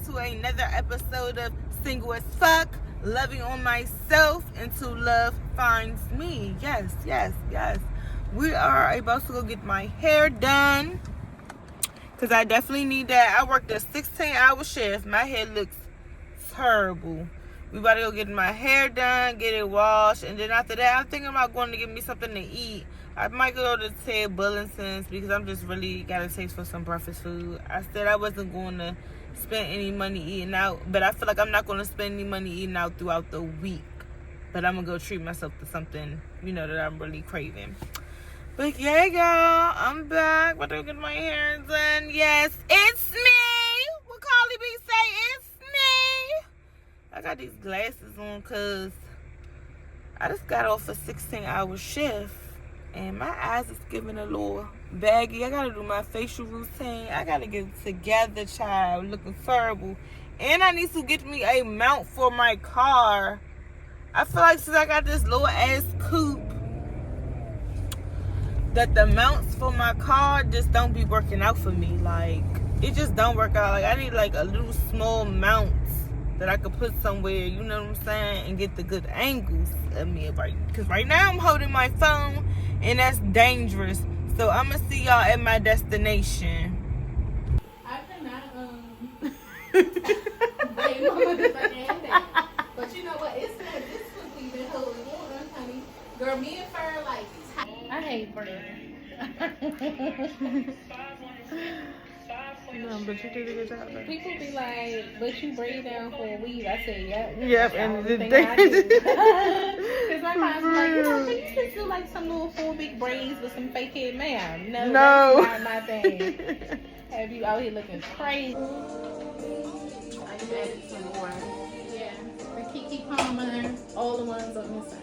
to another episode of Single as Fuck, loving on myself until love finds me. Yes. We are about to go get my hair done because I definitely need that. I worked a 16-hour shift. My hair looks terrible. We about to go get my hair done, get it washed, and then after that, I'm thinking about going to get me something to eat. I might go to Ted Burlington's because I'm just really got a taste for some breakfast food. I said I wasn't going to spend any money eating out, but I feel like I'm not going to spend any money eating out throughout the week. But I'm going to go treat myself to something, that I'm really craving. But yeah, y'all, I'm back. About to go get my hair done. Yes, it's me. What Carly B say? It's me. I got these glasses on because I just got off a 16-hour shift. And my eyes is giving a little baggy. I gotta do my facial routine. I gotta get it together, child. Looking terrible. And I need to get me a mount for my car. I feel like since I got this little ass coupe, that the mounts for my car just don't be working out for me. Like, it just don't work out. Like, I need like a little small mount that I could put somewhere, you know what I'm saying, and get the good angles of me. Because right now I'm holding my phone, and that's dangerous. So I'm going to see y'all at my destination. I cannot, blame my motherfucking that. But you know what? It's not this cookie been holding on, honey. Girl, me and Fur, like, I hate bread. No, but you did a good job. People be like, but you braid down for a week. I say, yep. Yep, and the thing I do. Because my mom's like, can you just do like some little full big braids with some fake hair? Ma'am, no, that's not my thing. Have you out here looking crazy? I added some more. Yeah, the Kiki Palmer, all the ones on this side.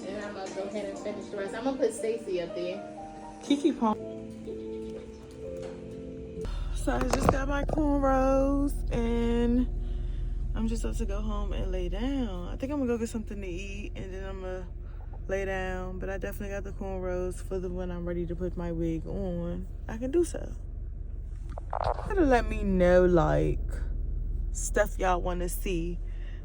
And I'm going to go ahead and finish the rest. I'm going to put Stacy up there. Kiki Palmer. So I just got my cornrows and I'm just about to go home and lay down. I think I'm gonna go get something to eat and then I'm gonna lay down. But I definitely got the cornrows for the when I'm ready to put my wig on. I can do so. Gotta let me know like stuff y'all wanna see.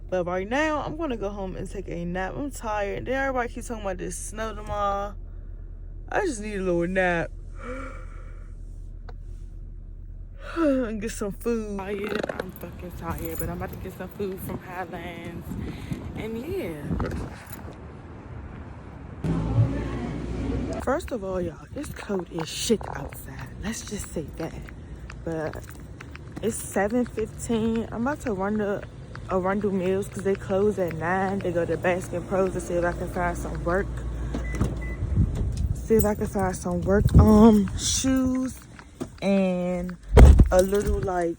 But right now I'm gonna go home and take a nap. I'm tired. Then everybody keeps talking about this snow tomorrow. I just need a little nap. And get some food. I'm fucking tired, but I'm about to get some food from Highlands. And yeah. First of all, y'all, it's cold as shit outside. Let's just say that. But it's 7:15. I'm about to run to Arundel Mills because they close at 9. They go to Baskin Pros to see if I can find some work. Shoes and a little like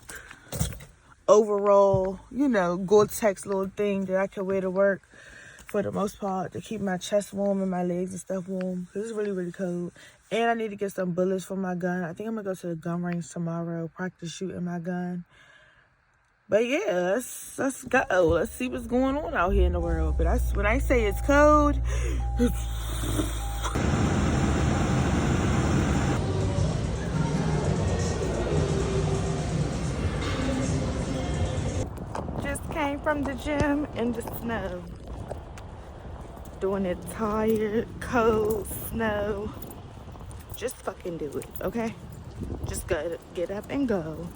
overall, Gore-Tex little thing that I can wear to work for the most part to keep my chest warm and my legs and stuff warm because it's really, really cold. And I need to get some bullets for my gun. I think I'm going to go to the gun range tomorrow, practice shooting my gun. But yeah, let's go. Let's see what's going on out here in the world. But when I say it's cold, came from the gym in the snow. Doing it tired, cold, snow. Just fucking do it, okay? Just gotta get up and go.